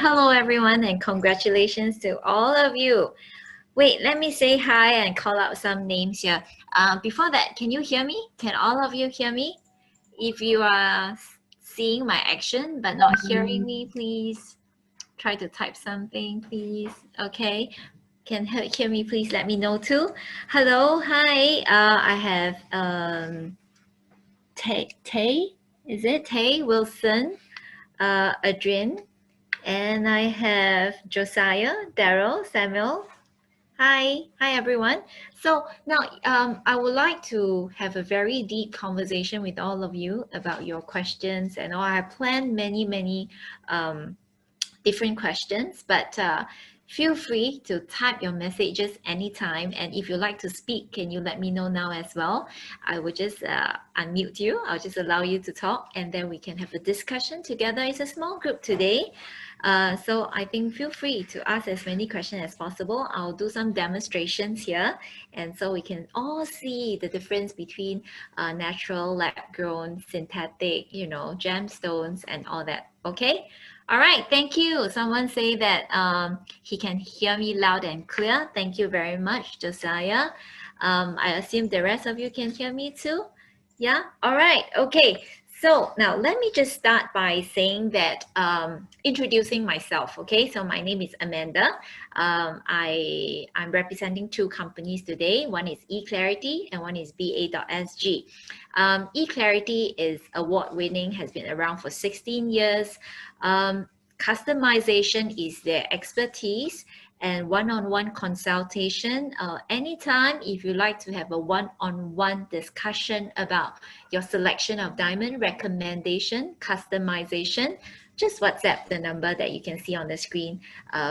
Hello, everyone, and congratulations to all of you. Wait, let me say hi and call out some names here. Before that, can you hear me? Can all of you hear me? If you are seeing my action but not hearing me, please try to type something, please. Okay. Can hear me, please let me know too. Hello, hi. I have Tay, is it Tay Wilson, Adrian, and I have Josiah, Daryl, Samuel. Hi everyone. So now I would like to have a very deep conversation with all of you about your questions, and I have planned many um, different questions, but feel free to type your messages anytime. And if you like to speak, can you let me know now as well? I will just unmute you. I'll just allow you to talk, and then we can have a discussion together. It's a small group today. So I think feel free to ask as many questions as possible. I'll do some demonstrations here, and so we can all see the difference between natural, lab-grown, synthetic, gemstones and all that. Okay. All right, thank you. Someone say that he can hear me loud and clear. Thank you very much, Josiah. I assume the rest of you can hear me too. Yeah, all right, okay. So now let me just start by saying that, introducing myself, okay? So my name is Amanda. I'm representing two companies today. One is eClarity and one is BA.SG. eClarity is award-winning, has been around for 16 years. Customization is their expertise, and one-on-one consultation. Anytime if you like to have a one-on-one discussion about your selection of diamond, recommendation, customization, just WhatsApp the number that you can see on the screen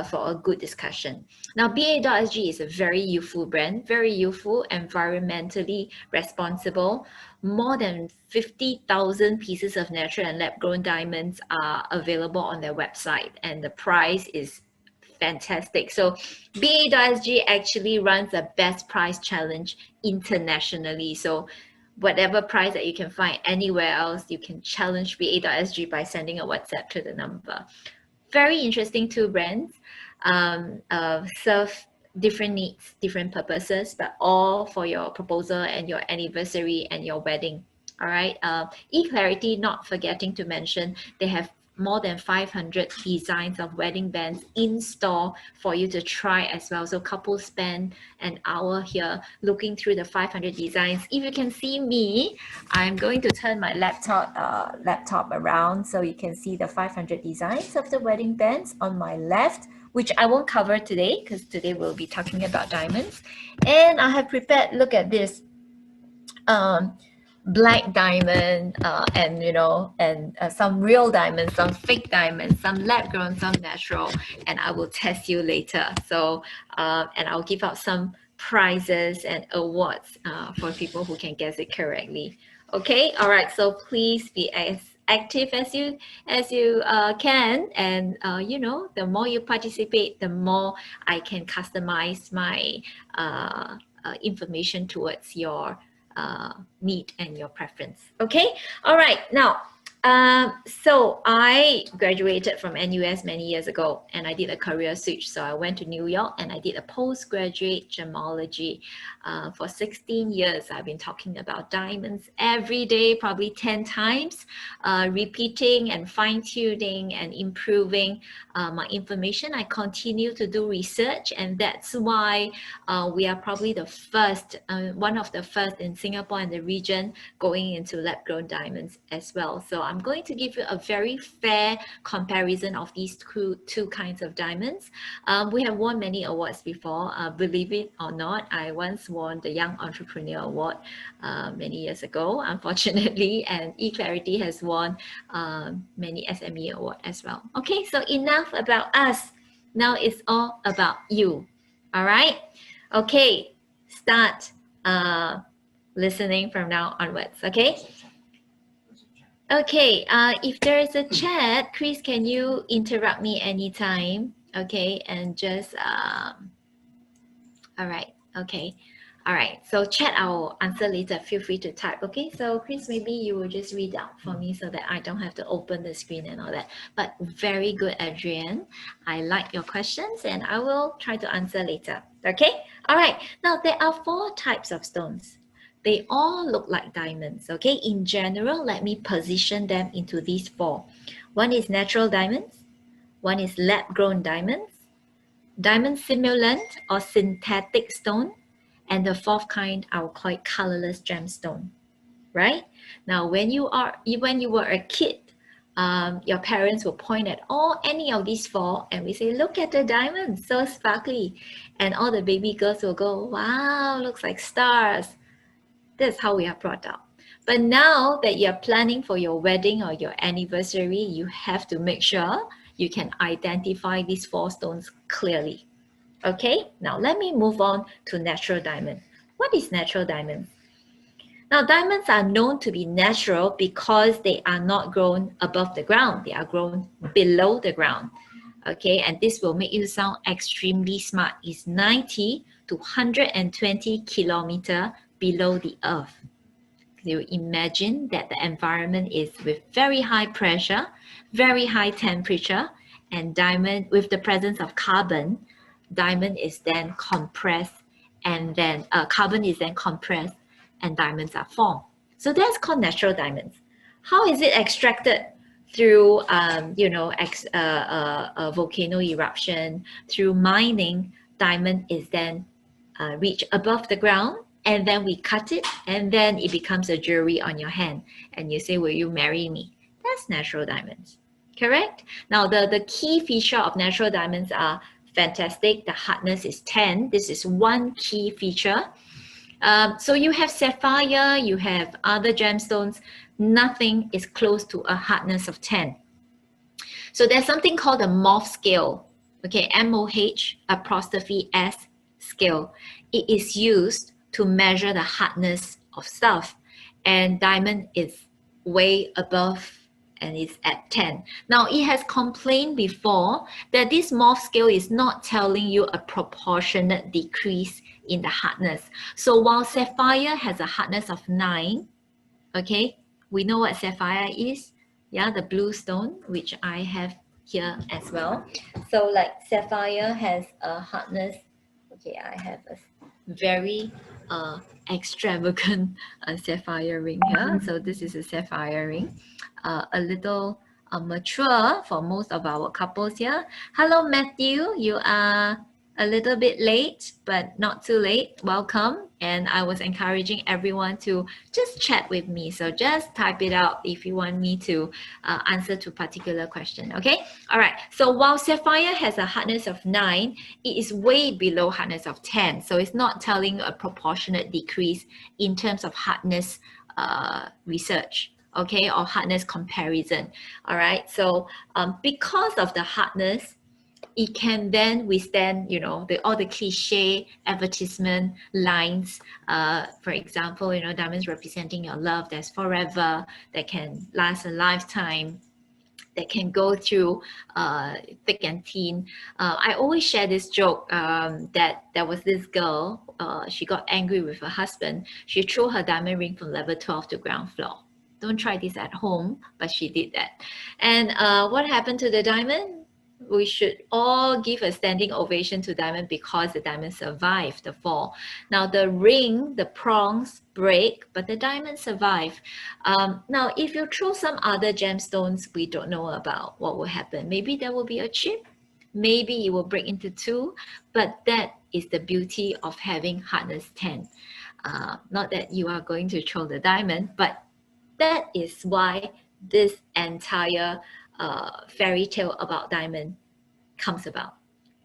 for a good discussion. Now, BA.SG is a very youthful brand, very youthful, environmentally responsible. More than 50,000 pieces of natural and lab-grown diamonds are available on their website, and the price is fantastic. So BA.SG actually runs a best price challenge internationally. So whatever price that you can find anywhere else, you can challenge BA.SG by sending a WhatsApp to the number. Very interesting two brands, serve different needs, different purposes, but all for your proposal and your anniversary and your wedding. All right. eClarity, not forgetting to mention, they have more than 500 designs of wedding bands in store for you to try as well. So couples spend an hour here looking through the 500 designs. If you can see me, I'm going to turn my laptop around so you can see the 500 designs of the wedding bands on my left, which I won't cover today because today we'll be talking about diamonds. And I have prepared, look at this, black diamond, and some real diamonds, some fake diamonds, some lab grown, some natural, and I will test you later. So and I'll give out some prizes and awards for people who can guess it correctly. Okay, all right, so please be as active as you can, and the more you participate, the more I can customize my information towards your need and your preference. Okay, all right. Now, so I graduated from NUS many years ago, and I did a career switch. So I went to New York and I did a postgraduate gemology. For 16 years, I've been talking about diamonds every day, probably 10 times, repeating and fine-tuning and improving my information. I continue to do research, and that's why we are probably the first, one of the first in Singapore and the region going into lab-grown diamonds as well. So I'm going to give you a very fair comparison of these two kinds of diamonds. We have won many awards before. Believe it or not, I once won the Young Entrepreneur Award many years ago, unfortunately, and eClarity has won many SME awards as well. Okay, so enough about us. Now it's all about you. All right? Okay, start listening from now onwards, okay? Okay, if there is a chat, Chris, can you interrupt me anytime? Okay, and just, all right, okay. All right, so chat, I will answer later. Feel free to type, okay? So Chris, maybe you will just read out for me so that I don't have to open the screen and all that. But very good, Adrian. I like your questions and I will try to answer later, okay? All right, now there are 4 types of stones. They all look like diamonds, okay? In general, let me position them into these 4. One is natural diamonds, one is lab-grown diamonds, diamond simulant or synthetic stone, and the 4th kind, I will call it colorless gemstone, right? Now, when you were a kid, your parents will point at any of these 4 and we say, look at the diamonds, so sparkly. And all the baby girls will go, wow, looks like stars. That's how we are brought up. But now that you're planning for your wedding or your anniversary, you have to make sure you can identify these 4 stones clearly. Okay, now let me move on to natural diamond. What is natural diamond? Now, diamonds are known to be natural because they are not grown above the ground. They are grown below the ground. Okay, and this will make you sound extremely smart. It's 90 to 120 kilometers below the earth. You imagine that the environment is with very high pressure, very high temperature, and diamond, with the presence of carbon, diamond is then compressed, and then carbon is then compressed and diamonds are formed. So that's called natural diamonds. How is it extracted? Through a volcano eruption, through mining, diamond is then reached above the ground, and then we cut it, and then it becomes a jewelry on your hand, and you say, will you marry me? That's natural diamonds, correct? Now the key feature of natural diamonds are fantastic. The hardness is 10. This is one key feature. So you have sapphire, you have other gemstones, nothing is close to a hardness of 10. So there's something called a Mohs scale, okay, MOH apostrophe S scale. It is used to measure the hardness of stuff, and diamond is way above and it's at 10. Now, it has complained before that this Mohs scale is not telling you a proportionate decrease in the hardness. So while sapphire has a hardness of 9, okay, we know what sapphire is. Yeah, the blue stone, which I have here as well. So like sapphire has a hardness. Okay, I have a very extravagant sapphire ring here. So this is a sapphire ring, a little mature for most of our couples here. Hello, Matthew. You are a little bit late, but not too late. Welcome. And I was encouraging everyone to just chat with me. So just type it out if you want me to answer to a particular question. Okay. All right. So while sapphire has a hardness of 9, it is way below hardness of 10. So it's not telling a proportionate decrease in terms of hardness research. Okay, or hardness comparison. All right. So because of the hardness, it can then withstand, all the cliche advertisement lines. For example, diamonds representing your love that's forever, that can last a lifetime, that can go through thick and thin. I always share this joke that there was this girl, she got angry with her husband. She threw her diamond ring from level 12 to ground floor. Don't try this at home, but she did that. And what happened to the diamond? We should all give a standing ovation to diamond because the diamond survived the fall. Now the ring, the prongs break, but the diamond survived. Now, if you throw some other gemstones we don't know about, what will happen? Maybe there will be a chip. Maybe it will break into 2, but that is the beauty of having hardness 10. Not that you are going to throw the diamond, but that is why this entire fairy tale about diamond comes about.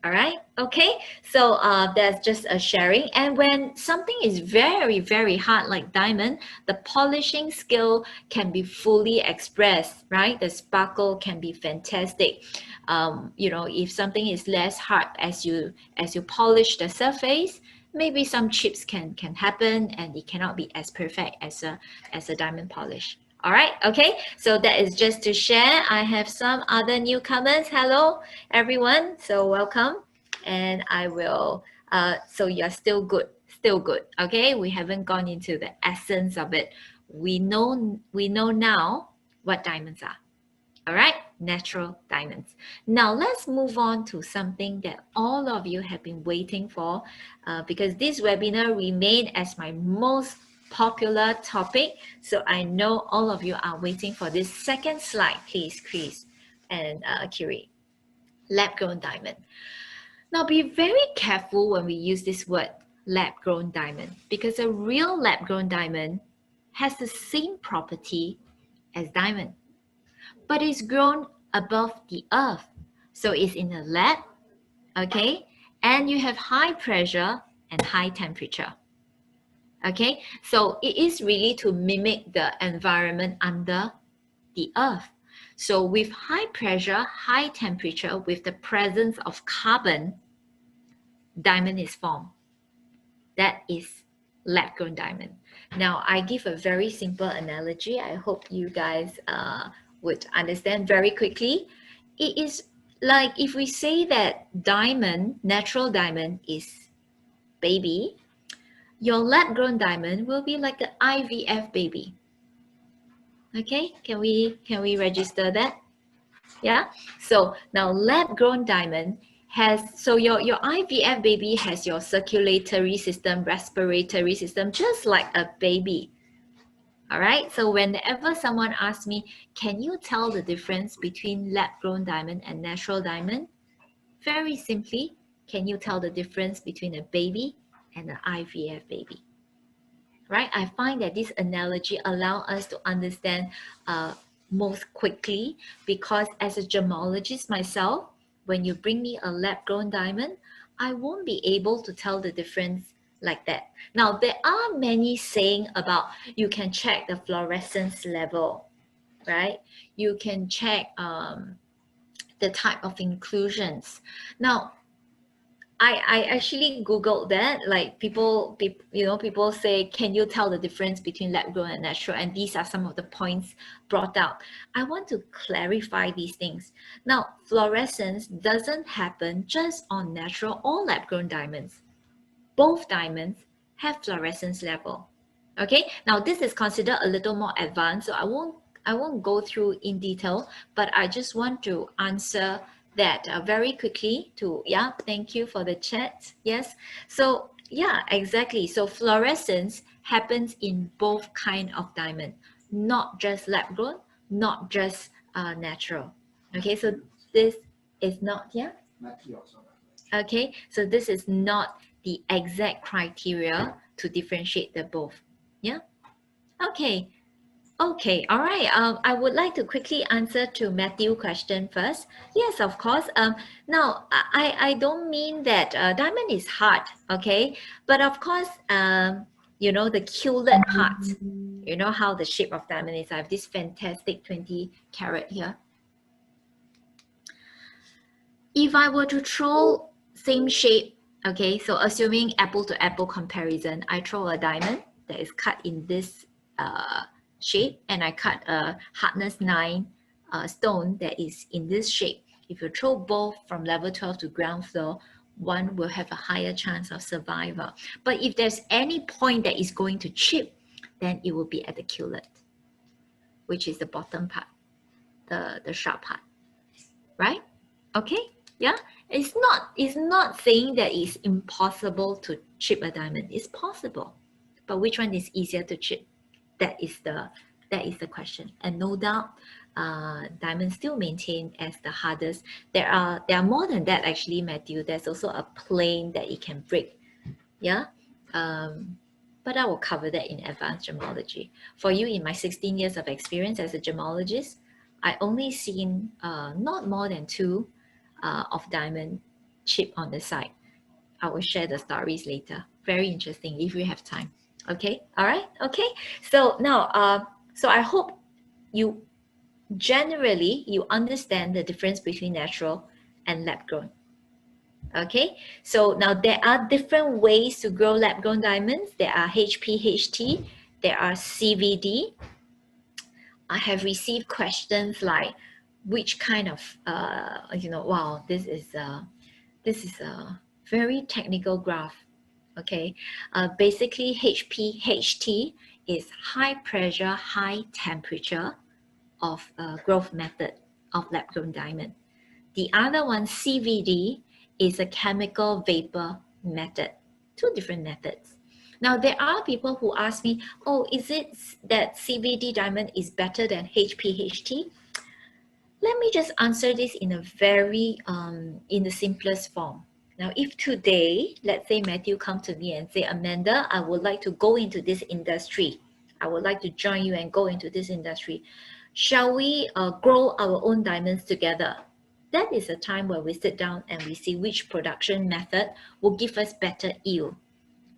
All right, okay, so that's just a sharing. And when something is very, very hard like diamond, the polishing skill can be fully expressed, right? The sparkle can be fantastic. If something is less hard, as you polish the surface, maybe some chips can happen, and it cannot be as perfect as a diamond polish. All right, okay, so that is just to share. I have some other newcomers. Hello, everyone. So welcome. And I will, so you're still good. still good. Okay, we haven't gone into the essence of it. We know now what diamonds are. All right, natural diamonds. Now let's move on to something that all of you have been waiting for, because this webinar remained as my most popular topic. So I know all of you are waiting for this second slide, please, Chris and Kiri. Lab-grown diamond. Now be very careful when we use this word lab-grown diamond, because a real lab-grown diamond has the same property as diamond, but it's grown above the earth. So it's in a lab, okay? And you have high pressure and high temperature. Okay, so it is really to mimic the environment under the earth. So with high pressure, high temperature, with the presence of carbon, diamond is formed. That is lab-grown diamond. Now, I give a very simple analogy. I hope you guys would understand very quickly. It is like if we say that diamond, natural diamond is baby, your lab-grown diamond will be like an IVF baby. Okay, can we register that? Yeah. So now lab-grown diamond has, so your IVF baby has your circulatory system, respiratory system, just like a baby. All right. So whenever someone asks me, can you tell the difference between lab-grown diamond and natural diamond? Very simply, can you tell the difference between a baby and an IVF baby? Right? I find that this analogy allows us to understand most quickly, because as a gemologist myself, when you bring me a lab-grown diamond, I won't be able to tell the difference like that. Now, there are many saying about you can check the fluorescence level, right? You can check the type of inclusions. Now, I actually Googled that, like people say, can you tell the difference between lab grown and natural? And these are some of the points brought out. I want to clarify these things. Now, fluorescence doesn't happen just on natural or lab grown diamonds. Both diamonds have fluorescence level. Okay, now this is considered a little more advanced, so I won't go through in detail, but I just want to answer that very quickly to, yeah, thank you for the chat. Yes, so yeah, exactly. So fluorescence happens in both kind of diamond, not just lab grown, not just natural. Okay, so this is not, yeah. Okay, so this is not the exact criteria to differentiate the both. Yeah. Okay. Okay, all right. I would like to quickly answer to Matthew's question first. Yes, of course. Now, I don't mean that diamond is hard, okay? But of course, you know, the culet part, you know how the shape of diamond is. I have this fantastic 20 carat here. If I were to throw same shape, okay, so assuming apple to apple comparison, I throw a diamond that is cut in this shape, and I cut a hardness 9 stone that is in this shape. If you throw both from level 12 to ground floor, one will have a higher chance of survival. But if there's any point that is going to chip, then it will be at the culet, which is the bottom part, the sharp part, right? Okay, yeah, it's not saying that it's impossible to chip a diamond. It's possible, but which one is easier to chip? That is the question. And no doubt, diamonds still maintained as the hardest. There are more than that actually, Matthew. There's also a plane that it can break. Yeah, but I will cover that in advanced gemology. For you, in my 16 years of experience as a gemologist, I only seen not more than 2 of diamond chip on the side. I will share the stories later. Very interesting if you have time. Okay, all right, okay. So now, so I hope you generally you understand the difference between natural and lab grown. Okay, so now there are different ways to grow lab grown diamonds. There are HPHT, there are CVD. I have received questions like, which kind of, wow, this is a very technical graph. Okay, basically HPHT is high pressure, high temperature of growth method of lab-grown diamond. The other one, CVD, is a chemical vapor method. Two different methods. Now, there are people who ask me, oh, is it that CVD diamond is better than HPHT? Let me just answer this in a very, in the simplest form. Now, if today, let's say Matthew come to me and say, Amanda, I would like to go into this industry. I would like to join you and go into this industry. Shall we grow our own diamonds together? That is a time where we sit down and we see which production method will give us better yield.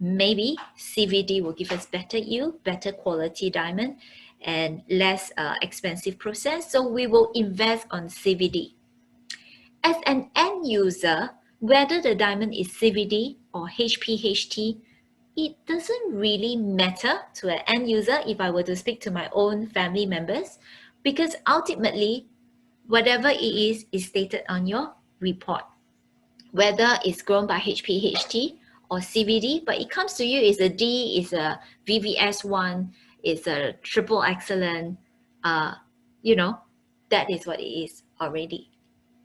Maybe CVD will give us better yield, better quality diamond, and less expensive process. So we will invest on CVD. As an end user, whether the diamond is CVD or HPHT, it doesn't really matter to an end user if I were to speak to my own family members, because ultimately, whatever it is stated on your report, whether it's grown by HPHT or CVD, but it comes to you is a D, is a VVS1, is a triple excellent, you know, that is what it is already.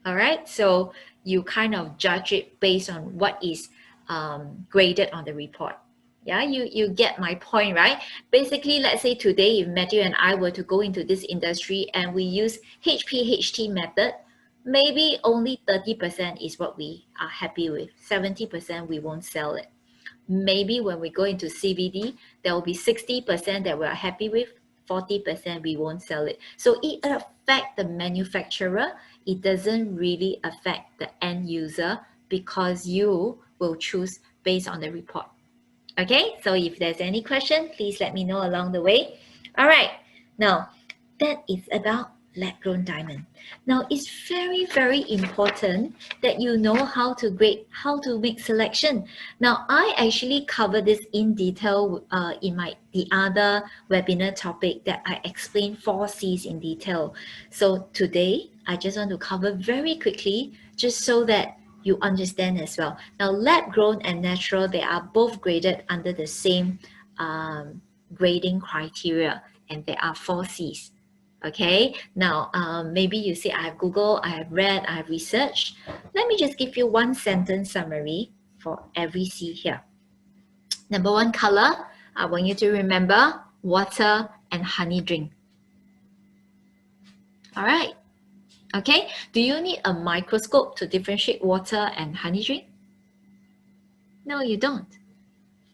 All right, so you kind of judge it based on what is graded on the report. Yeah, you get my point, right? Basically, let's say today, if Matthew and I were to go into this industry and we use HPHT method, maybe only 30% is what we are happy with. 70% we won't sell it. Maybe when we go into CVD, there will be 60% that we are happy with, 40% we won't sell it. So it affects the manufacturer. It doesn't really affect the end user because you will choose based on the report. Okay, so if there's any question, please let me know along the way. All right, now that is about lab-grown diamond. Now it's very, very important that you know how to grade, how to make selection. Now I actually cover this in detail in the other webinar topic that I explained 4 C's in detail. So today I just want to cover very quickly just so that you understand as well. Now lab-grown and natural, they are both graded under the same grading criteria, and there are 4 C's. Okay, now maybe you say I have Googled, I have read, I have researched. Let me just give you one sentence summary for every C here. Number 1, color. I want you to remember water and honey drink. All right. Okay, do you need a microscope to differentiate water and honey drink? No, you don't.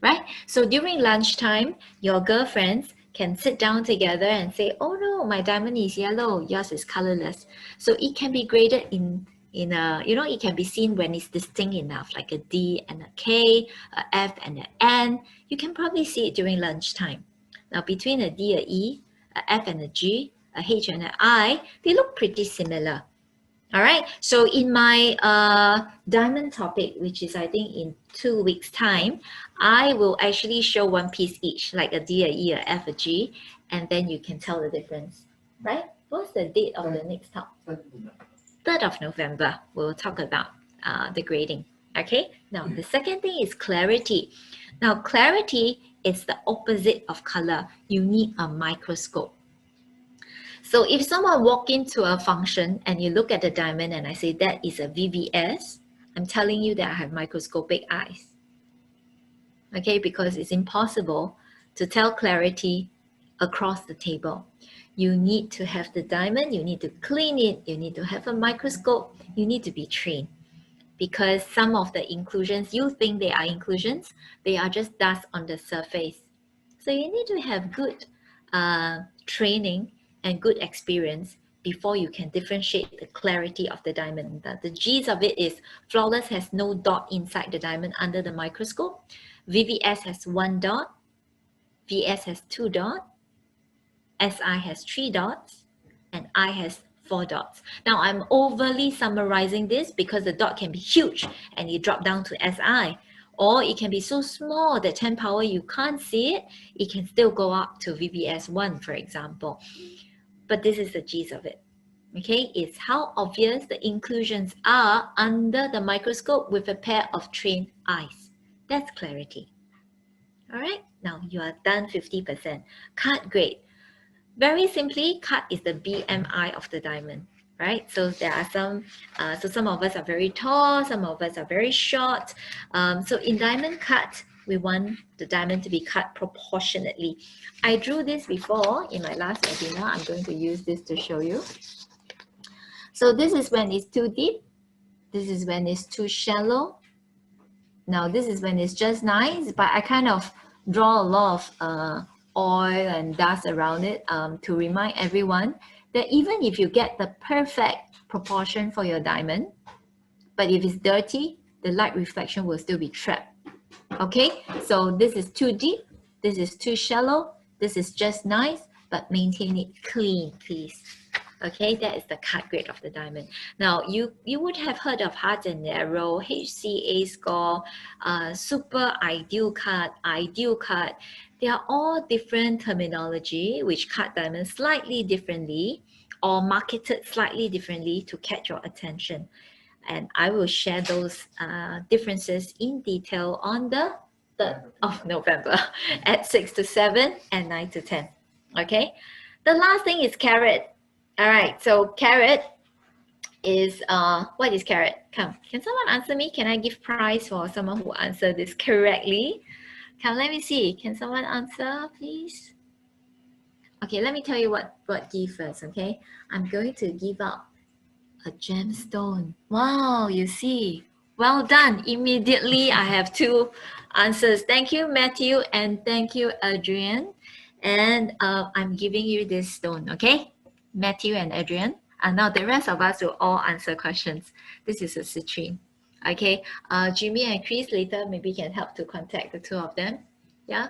Right? So during lunchtime, your girlfriends can sit down together and say, oh no, my diamond is yellow, yours is colorless. So it can be graded in a, you know, it can be seen when it's distinct enough, like a D and a K, a F and an N. You can probably see it during lunchtime. Now between a D, a E, a F and a G, a H and an I, they look pretty similar. All right, so in my diamond topic, which is I think in 2 weeks time, I will actually show one piece each, like a D, a E, a F, a G, and then you can tell the difference, right? What's the date of the next talk? 3rd of November, we'll talk about the grading, okay? Now, the second thing is clarity. Now, clarity is the opposite of color. You need a microscope. So if someone walk into a function and you look at the diamond and I say that is a VVS, I'm telling you that I have microscopic eyes. Okay, because it's impossible to tell clarity across the table. You need to have the diamond, you need to clean it, you need to have a microscope, you need to be trained. Because some of the inclusions, you think they are inclusions, they are just dust on the surface. So you need to have good training and good experience before you can differentiate the clarity of the diamond. The G's of it is flawless has no dot inside the diamond under the microscope. VVS has 1 dot. VS has 2 dots. SI has 3 dots. And I has 4 dots. Now I'm overly summarizing this because the dot can be huge and it drop down to SI. Or it can be so small that 10 power you can't see it. It can still go up to VVS1, for example. But this is the G's of it. Okay, it's how obvious the inclusions are under the microscope with a pair of trained eyes. That's clarity. All right, now you are done 50%. Cut grade. Very simply, cut is the BMI of the diamond, right? So there are some, so some of us are very tall, some of us are very short. So in diamond cut, we want the diamond to be cut proportionately. I drew this before in my last webinar. I'm going to use this to show you. So this is when it's too deep. This is when it's too shallow. Now this is when it's just nice, but I kind of draw a lot of oil and dust around it to remind everyone that even if you get the perfect proportion for your diamond, but if it's dirty, the light reflection will still be trapped. Okay, so this is too deep, this is too shallow, this is just nice, but maintain it clean, please. Okay, that is the cut grade of the diamond. Now, you would have heard of hard and narrow, HCA score, super ideal cut, ideal cut. They are all different terminology which cut diamonds slightly differently or marketed slightly differently to catch your attention. And I will share those differences in detail on the 3rd of November at 6 to 7 and 9 to 10. Okay, the last thing is carat. All right, so carat is, what is carat? Come, can someone answer me? Can I give prize for someone who answered this correctly? Come, let me see. Can someone answer, please? Okay, let me tell you what give first, okay? I'm going to give out a gemstone. Wow, you see. Well done. Immediately, I have 2 answers. Thank you, Matthew, and thank you, Adrian. And I'm giving you this stone, okay? Matthew and Adrian. And now the rest of us will all answer questions. This is a citrine. Okay, Jimmy and Chris later maybe can help to contact the 2 of them. Yeah.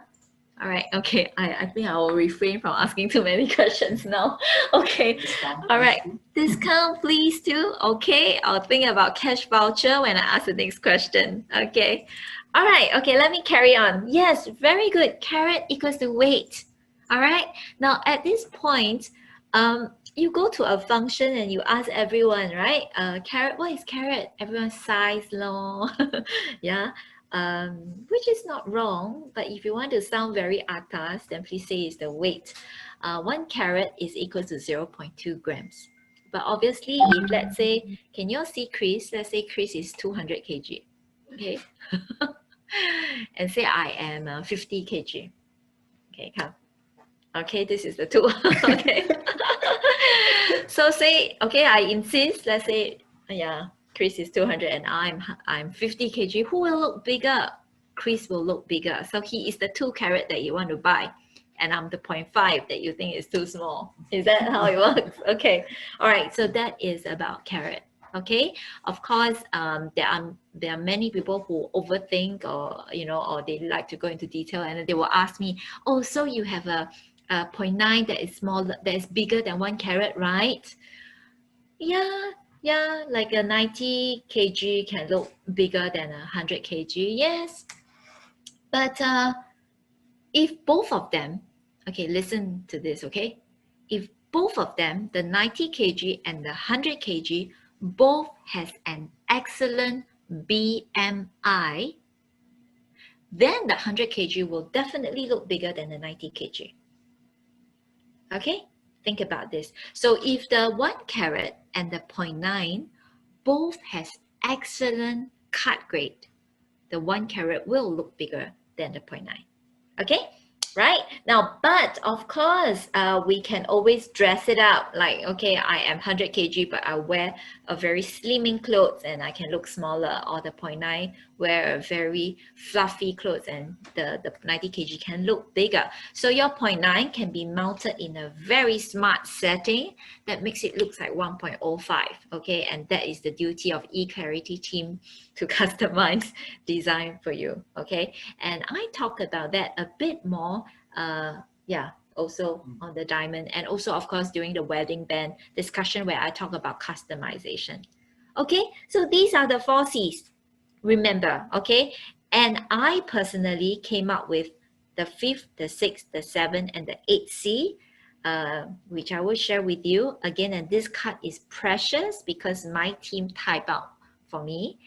All right. Okay. I think I will refrain from asking too many questions now. Okay. All right. Discount, please, too. Okay. I'll think about cash voucher when I ask the next question. Okay. All right. Okay. Let me carry on. Yes. Very good. Carat equals to weight. All right. Now, at this point, you go to a function and you ask everyone, right? Carat, what is carat? Everyone's size, law. Yeah. Which is not wrong, but if you want to sound very atas, then please say it's the weight. 1 carat is equal to 0.2 grams. But obviously, if let's say, can you all see Chris? Let's say Chris is 200 kg, okay? And say I am 50 kg. Okay, come. Okay, this is the 2. Okay. So say, okay, I insist, let's say, yeah, Chris is 200 and I'm 50 kg. Who will look bigger? Chris will look bigger. So he is the 2 carat that you want to buy. And I'm the 0.5 that you think is too small. Is that how it works? Okay. All right. So that is about carat. Okay. Of course, there are many people who overthink or they like to go into detail and they will ask me, oh, so you have a 0.9 that is smaller, that is bigger than 1 carat, right? Yeah, like a 90 kg can look bigger than 100 kg, yes. But if both of them, okay, listen to this, okay? If both of them, the 90 kg and the 100 kg, both has an excellent BMI, then the 100 kg will definitely look bigger than the 90 kg. Okay, think about this. So if the 1 carat and the 0.9 both has excellent cut grade, the 1 carat will look bigger than the 0.9. Okay, right? Now, but of course, we can always dress it up. Like, okay, I am 100 kg, but I wear a very slimming clothes and I can look smaller. Or the 0.9 wear a very fluffy clothes and the 90 kg can look bigger. So your 0.9 can be mounted in a very smart setting that makes it look like 1.05. Okay, and that is the duty of eClarity team to customize design for you. Okay, and I talk about that a bit more. Also on the diamond, and also of course during the wedding band discussion where I talk about customization. Okay, so these are the 4 C's. Remember, okay? And I personally came up with the 5th, the 6th, the 7th, and the 8th C, which I will share with you again. And this card is precious because my team typed out for me.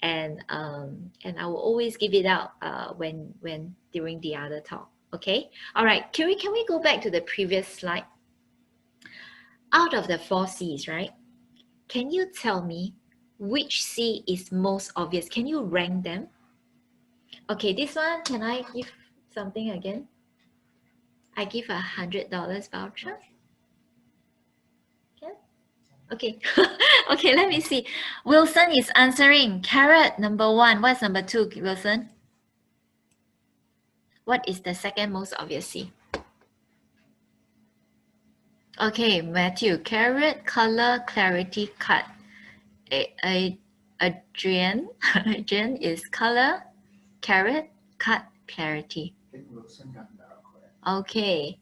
and I will always give it out when during the other talk. Okay. All right, Curie, can we go back to the previous slide? Out of the 4 C's, right? Can you tell me which C is most obvious? Can you rank them? Okay, this one, can I give something again? I give $100 voucher. Can? Okay. Okay, let me see. Wilson is answering. Carrot, number 1. What's number 2, Wilson? What is the second most obvious C? Okay, Matthew. Carrot, color, clarity, cut. Adrian. Adrian is color, carrot, cut, clarity. Okay.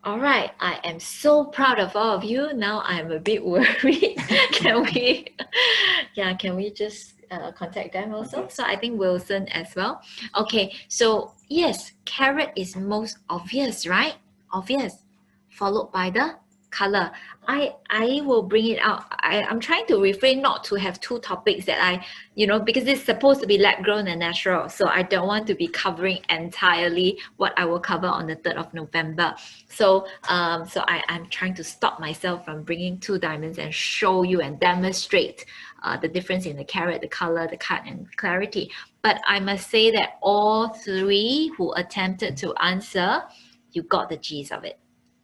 All right. I am so proud of all of you. Now I'm a bit worried. Can we just contact them also? So I think Wilson as well. Okay. So yes, carrot is most obvious, right? Obvious. Followed by the color. I will bring it out. I'm trying to refrain not to have 2 topics that I, because it's supposed to be lab grown and natural. So I don't want to be covering entirely what I will cover on the 3rd of November. So I'm trying to stop myself from bringing 2 diamonds and show you and demonstrate the difference in the carrot, the color, the cut, and clarity. But I must say that all 3 who attempted to answer, you got the gist of it.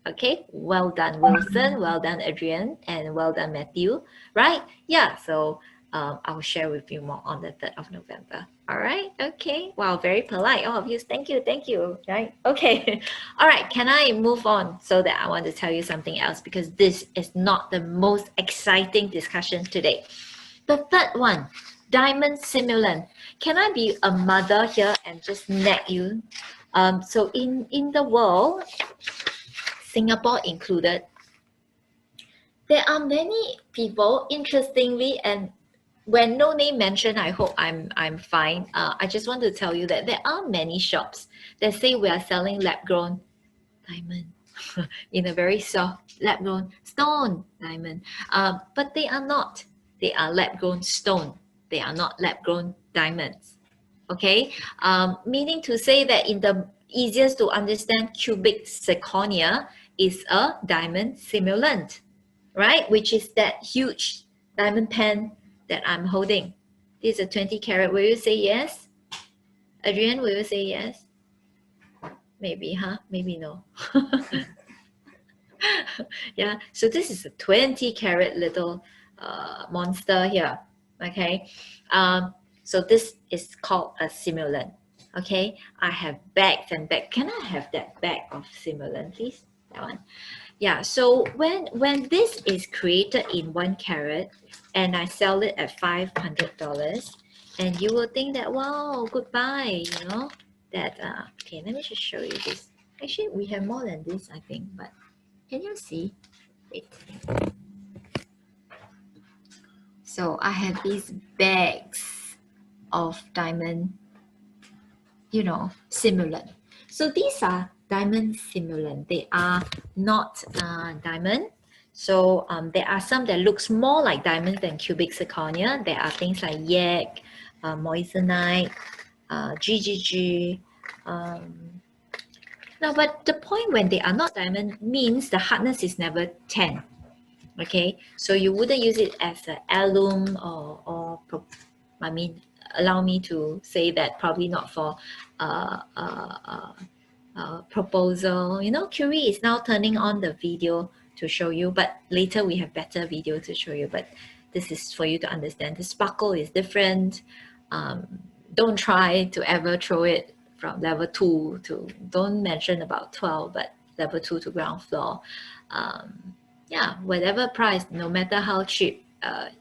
Okay, well done, Wilson. Well done, Adrian. And well done, Matthew. Right? Yeah, so I will share with you more on the 3rd of November. All right? Okay. Wow, very polite, all of you. Thank you. Thank you. Right? Okay. All right, can I move on so that I want to tell you something else, because this is not the most exciting discussion today. The 3rd one, diamond simulant. Can I be a mother here and just nag you? So in the world, Singapore included, there are many people, interestingly, and when no name mentioned, I hope I'm fine. I just want to tell you that there are many shops that say we are selling lab-grown diamond in a very soft lab-grown stone diamond, but they are not. They are lab-grown stone. They are not lab-grown diamonds. Okay, meaning to say that in the easiest to understand cubic zirconia is a diamond simulant, right? Which is that huge diamond pen that I'm holding. This is a 20 carat. Will you say yes? Adrian, will you say yes? Maybe, huh? Maybe no. Yeah, so this is a 20 carat little monster here. Okay, so this is called a simulant. Okay, I have bags and bags. Can I have that bag of simulant, please? That one. Yeah, so when this is created in 1 carat and I sell it at $500, and you will think that, wow, goodbye, that okay, let me just show you this. Actually, we have more than this, I think, but can you see? Wait. So I have these bags of diamond, simulant. So these are diamond simulant. They are not diamond. So there are some that looks more like diamonds than cubic zirconia. There are things like yak, moissanite, GGG. Now, but the point when they are not diamond means the hardness is never 10. Okay, so you wouldn't use it as an heirloom or allow me to say that probably not for proposal. Curie is now turning on the video to show you, but later we have better video to show you. But this is for you to understand. The sparkle is different. Don't try to ever throw it from level 2 to, don't mention about 12, but level 2 to ground floor. Yeah, whatever price, no matter how cheap,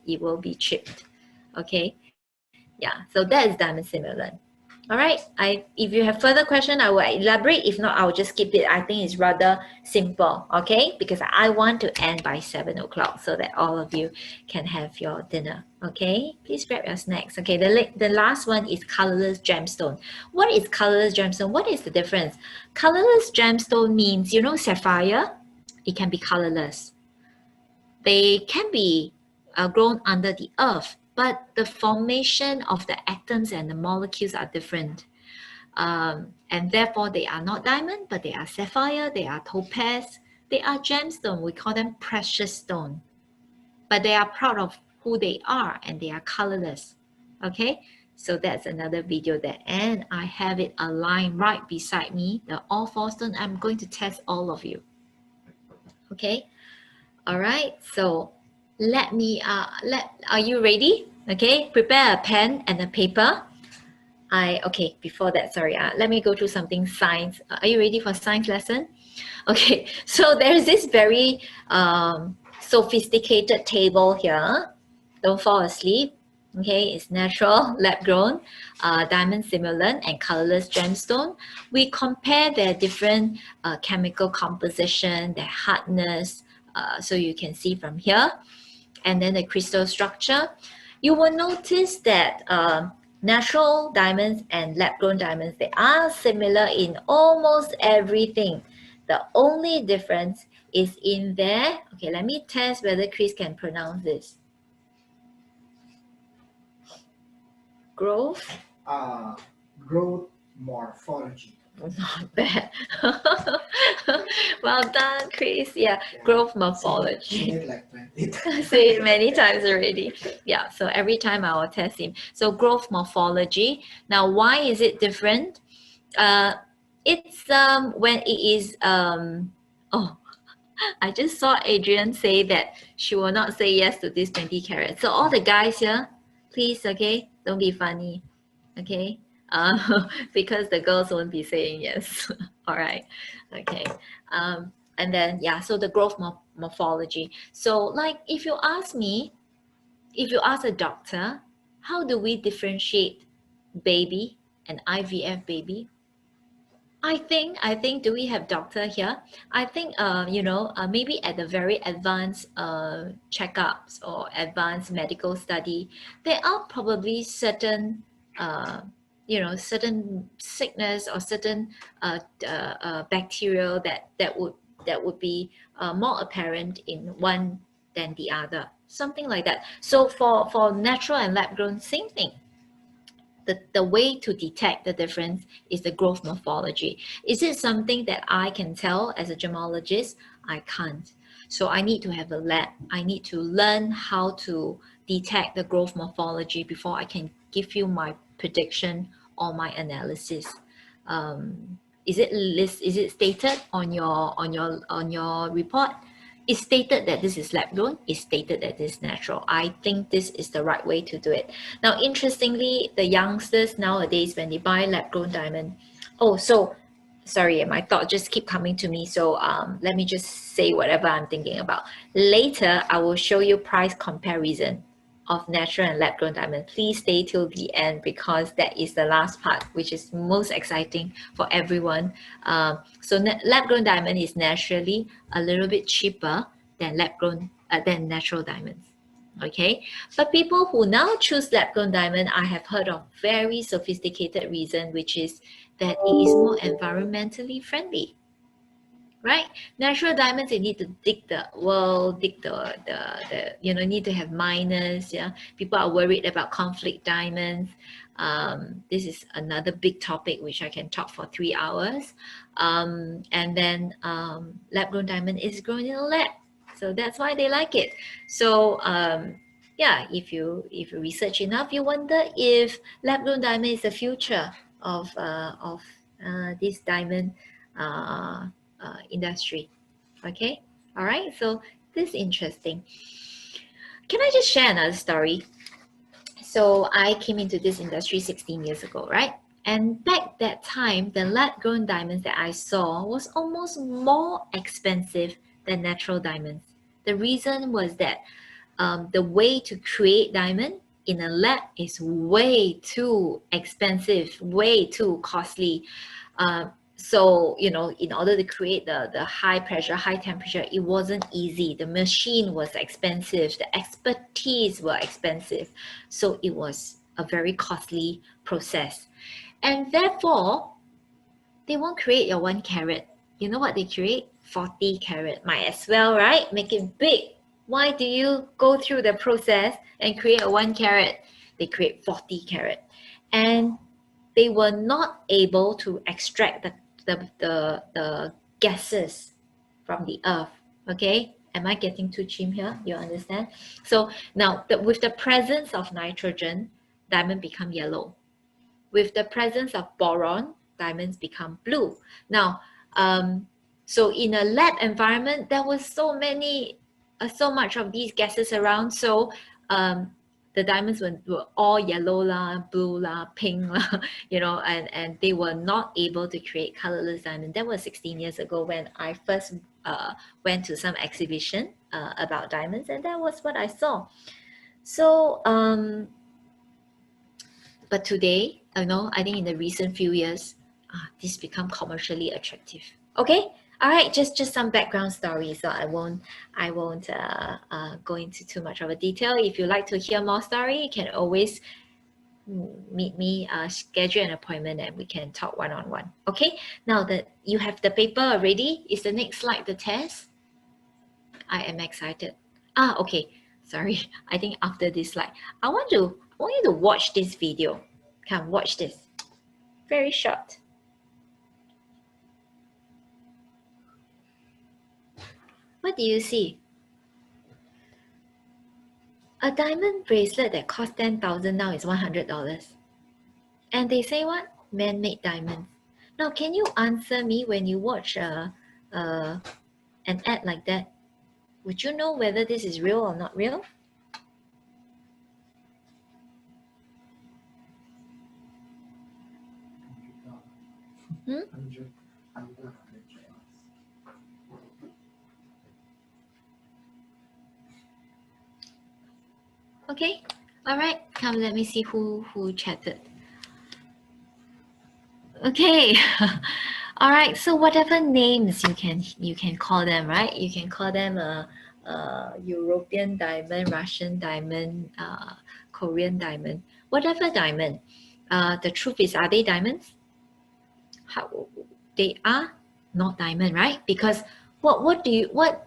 it will be chipped. Okay, yeah, so that is diamond simulant. All right, if you have further question, I will elaborate. If not, I will just skip it. I think it's rather simple, okay? Because I want to end by 7 o'clock so that all of you can have your dinner, okay? Please grab your snacks. Okay, the last one is colorless gemstone. What is colorless gemstone? What is the difference? Colorless gemstone means, sapphire, it can be colorless. They can be grown under the earth but the formation of the atoms and the molecules are different. And therefore they are not diamond, but they are sapphire, they are topaz, they are gemstone. We call them precious stone. But they are proud of who they are and they are colorless. Okay, so that's another video there. And I have it aligned right beside me, the all four stone. I'm going to test all of you. Okay, all right, so let me, are you ready? Okay, prepare a pen and a paper. Okay, before that, sorry, let me go through something science. Are you ready for science lesson? Okay, so there's this very sophisticated table here. Don't fall asleep. Okay, it's natural, lab grown, diamond simulant, and colorless gemstone. We compare their different chemical composition, their hardness, so you can see from here, and then the crystal structure. You will notice that natural diamonds and lab-grown diamonds, they are similar in almost everything. The only difference is in there. Okay, let me test whether Chris can pronounce this. Growth? Growth morphology. Not bad. Well done, Chris. Yeah, growth morphology. Say it like 20 times. Say it many times already. Yeah, so every time I will test him. So growth morphology. Now, why is it different? It's when it is oh, I just saw Adrian say that she will not say yes to this 20 carats. So all the guys here, please, okay, don't be funny, okay? Because the girls won't be saying yes. All right, okay. And then, yeah, so the growth morphology. So like if you ask me, if you ask a doctor, how do we differentiate baby and IVF baby? I think do we have doctor here? I think maybe at the very advanced checkups or advanced medical study, there are probably certain certain sickness or certain bacterial that would be more apparent in one than the other, something like that. So for natural and lab grown, same thing. The way to detect the difference is the growth morphology. Is it something that I can tell as a gemologist? I can't. So I need to have a lab. I need to learn how to detect the growth morphology before I can give you my prediction or my analysis. Is it stated on your report? It's stated that this is lab grown. It's stated that this is natural. I think this is the right way to do it. Now, interestingly, the youngsters nowadays, when they buy lab grown diamond, sorry, my thought just keep coming to me. So let me just say whatever I'm thinking about. Later, I will show you price comparison of natural and lab grown diamond. Please stay till the end because that is the last part, which is most exciting for everyone. So lab grown diamond is naturally a little bit cheaper than than natural diamonds. Okay, but people who now choose lab grown diamond, I have heard of very sophisticated reason, which is that it is more environmentally friendly. Right, natural diamonds, they need to dig the need to have miners. Yeah, people are worried about conflict diamonds. This is another big topic which I can talk for 3 hours. And then lab grown diamond is grown in a lab, so that's why they like it. So yeah, if you research enough, you wonder if lab grown diamond is the future of this diamond industry. Okay, all right, so this is interesting. Can I just share another story? So I came into this industry 16 years ago, right? And back that time, the lab-grown diamonds that I saw was almost more expensive than natural diamonds. The reason was that the way to create diamond in a lab is way too expensive, way too costly. So, in order to create the high pressure, high temperature, it wasn't easy. The machine was expensive. The expertise were expensive. So it was a very costly process. And therefore, they won't create your 1 carat. You know what they create? 40 carat. Might as well, right? Make it big. Why do you go through the process and create a 1 carat? They create 40 carat. And they were not able to extract the gases from the earth. Okay, am I getting too chim here? You understand? So now with the presence of nitrogen, diamond become yellow. With the presence of boron, diamonds become blue. Now, so in a lab environment, there was so much of these gases around. So the diamonds were all yellow lah, blue lah, pink lah, and they were not able to create colorless diamond. That was 16 years ago when I first went to some exhibition about diamonds, and that was what I saw. So but today, I think in the recent few years, this become commercially attractive. Okay, all right, just some background story, so I won't go into too much of a detail. If you like to hear more story, you can always meet me, schedule an appointment, and we can talk one-on-one. Okay, now that you have the paper already, is the next slide the test? I am excited. Okay, sorry. I think after this slide, I want you to watch this video. Come watch this. Very short. What do you see? A diamond bracelet that cost $10,000 now is $100. And they say what? Man-made diamonds. Now, can you answer me when you watch an ad like that? Would you know whether this is real or not real? Okay, all right. Come, let me see who chatted. Okay, all right. So whatever names you can call them, right? You can call them European diamond, Russian diamond, Korean diamond, whatever diamond. The truth is, are they diamonds? They are not diamond, right? Because what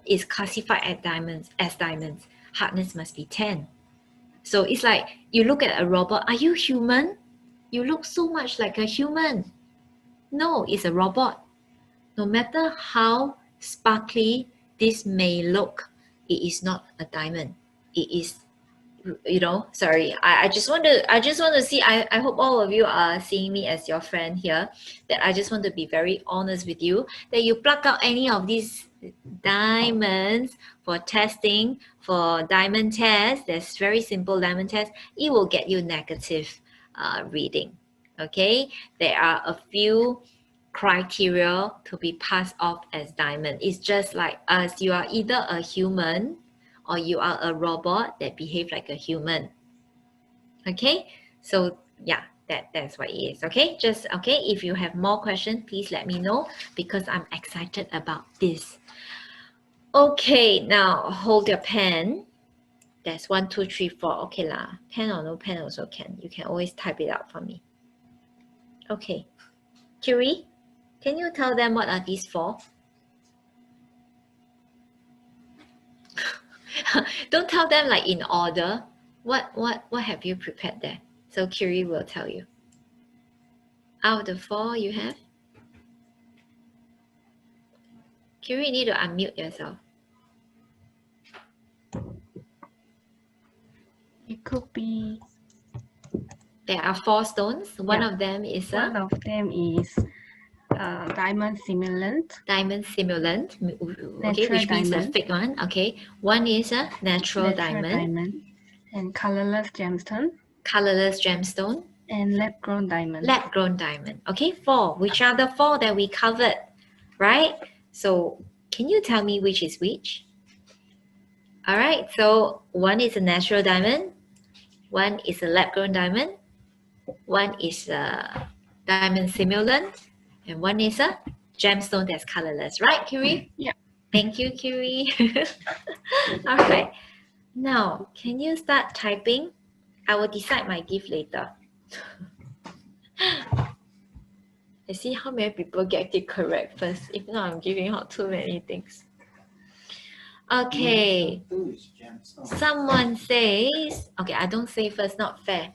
is classified as diamonds? Hardness must be 10. So it's like you look at a robot. Are you human? You look so much like a human. No, it's a robot. No matter how sparkly this may look, it is not a diamond. It is, sorry. I just want to see. I hope all of you are seeing me as your friend here. That I just want to be very honest with you. That you pluck out any of these diamonds for testing, for diamond test. There's very simple diamond test. It will get you negative reading. Okay, there are a few criteria to be passed off as diamond. It's just like us. You are either a human or you are a robot that behave like a human. Okay, so yeah, that's what it is. Okay, if you have more questions, please let me know because I'm excited about this. Okay, now hold your pen. There's 1, 2, 3, 4. Okay lah, pen or no pen also can. You can always type it out for me. Okay, Curie, can you tell them what are these for? Don't tell them like in order. What have you prepared there? So Curie will tell you. Out of the 4 you have? Curie, you need to unmute yourself. It could be. There are 4 stones. One of them is diamond simulant. Diamond simulant. Okay, which means a fake one. Okay. One is a natural diamond. And colorless gemstone. Colorless gemstone. And lab-grown diamond. Lab-grown diamond. Okay, 4. Which are the 4 that we covered? Right? So can you tell me which is which? All right. So one is a natural diamond. One is a lab-grown diamond. One is a diamond simulant. And one is a gemstone that's colorless. Right, Curie? Yeah. Thank you, Curie. All right. Now, can you start typing? I will decide my gift later. I see how many people get it correct first. If not, I'm giving out too many things. Okay. Two is gemstone. Someone says, okay, I don't say first, not fair.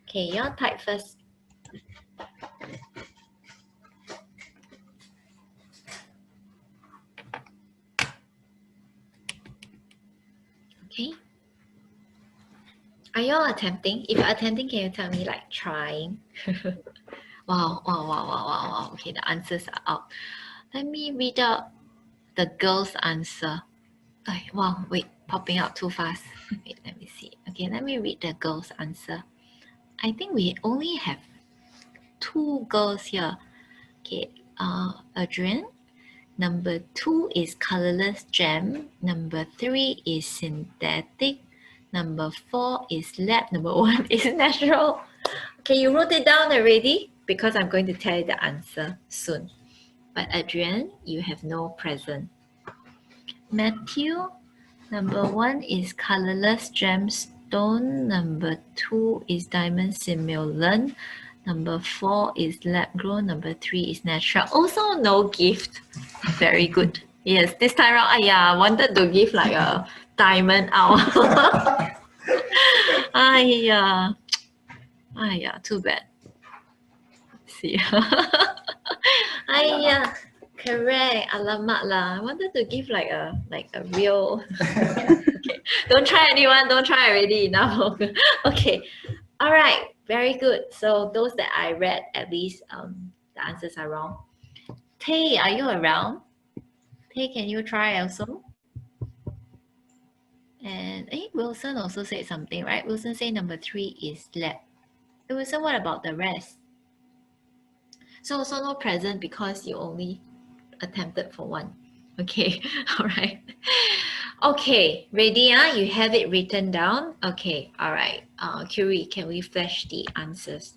Okay, your type first. Okay. Are you all attempting? If you're attempting, can you tell me like trying? Wow, wow, wow, wow, wow, wow. Okay, the answers are out. Let me read out the girl's answer. Wow, wait, popping out too fast. Wait, let me see. Okay, let me read the girl's answer. I think we only have 2 girls here. Okay, Adrian. Number 2 is colorless gem. Number 3 is synthetic. Number 4 is lab. Number 1 is natural. Okay, you wrote it down already because I'm going to tell you the answer soon. But Adrian, you have no present. Matthew, number 1 is colorless gemstone. Number 2 is diamond simulant. Number 4 is lab grown. Number 3 is natural. Also no gift. Very good. Yes, this time around, I wanted to give like a diamond out. Too bad. See. Correct. Alamak lah. I wanted to give like a real. Okay. Don't try anyone. Don't try already. Enough. Okay. All right. Very good. So those that I read, at least the answers are wrong. Tay, are you around? Tay, can you try also? And Wilson also said something, right? Wilson said number 3 is lab. Wilson, what about the rest? So also no present because you only attempted for 1. Okay, all right. Okay, ready? You have it written down? Okay, all right. Curie, can we flash the answers?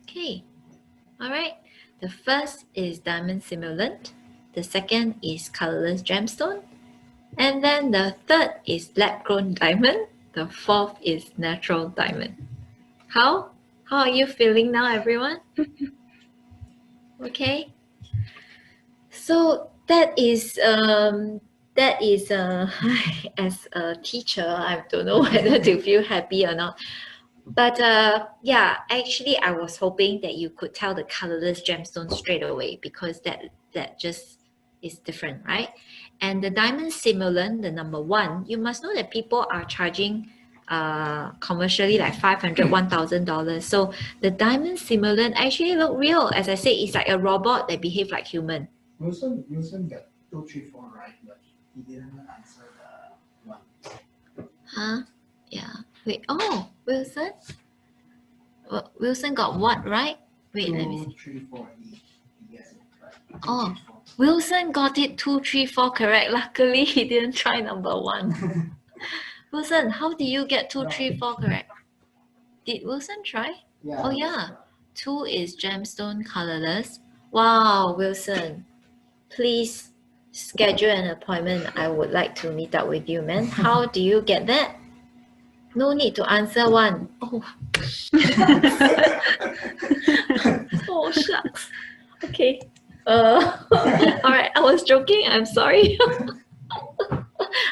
Okay, all right. The first is diamond simulant. The second is colorless gemstone. And then the third is lab-grown diamond. The fourth is natural diamond. How are you feeling now, everyone? Okay. So that is as a teacher, I don't know whether to feel happy or not. But actually I was hoping that you could tell the colorless gemstone straight away because that just is different, right? And the diamond simulant, the number 1, you must know that people are charging commercially like $500, $1,000. So the diamond simulant actually look real. As I said, it's like a robot that behave like human. Wilson got 2, 3, 4 right, but he didn't answer the 1. Huh? Yeah. Wait. Oh, Wilson. Wilson got what right? Wait, let me see. 2, 3, 4. He gets it right. 2, Oh. 3, 4. Wilson got it 2, 3, 4 correct. Luckily, he didn't try number 1. Wilson, how did you get 2, 3, 4 correct? Did Wilson try? Yeah. Oh yeah. 2 is gemstone colorless. Wow, Wilson. Please schedule an appointment. I would like to meet up with you, man. How do you get that? No need to answer 1. Oh. Oh shucks. Okay. All right. I was joking. I'm sorry.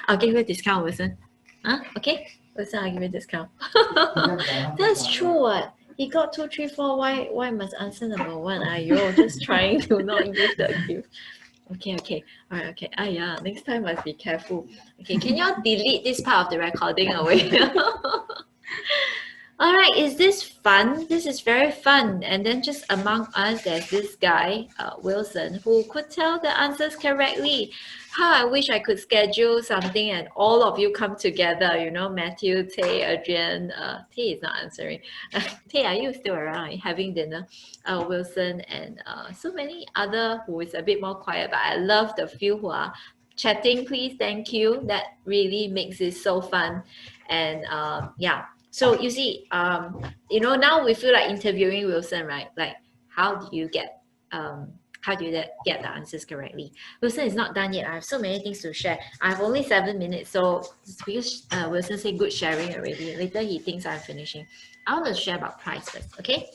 I'll give you a discount, Wilson. Okay. Wilson, I'll give you a discount. That's true. What? He got 2, 3, 4. Why must answer number 1? You're just trying to not give the gift. Okay. All right. Okay. Next time must be careful. Okay. Can y'all delete this part of the recording away? All right, is this fun? This is very fun. And then just among us, there's this guy, Wilson, who could tell the answers correctly. How I wish I could schedule something and all of you come together, Matthew, Tay, Adrian. Tay is not answering. Tay, are you still around? Are you having dinner? Wilson and so many other who is a bit more quiet, but I love the few who are chatting. Please, thank you. That really makes it so fun. And so you see, now we feel like interviewing Wilson, right? Like, how do you get the answers correctly? Wilson is not done yet. I have so many things to share. I have only 7 minutes, so because Wilson said good sharing already. Later he thinks I'm finishing. I want to share about price first, okay?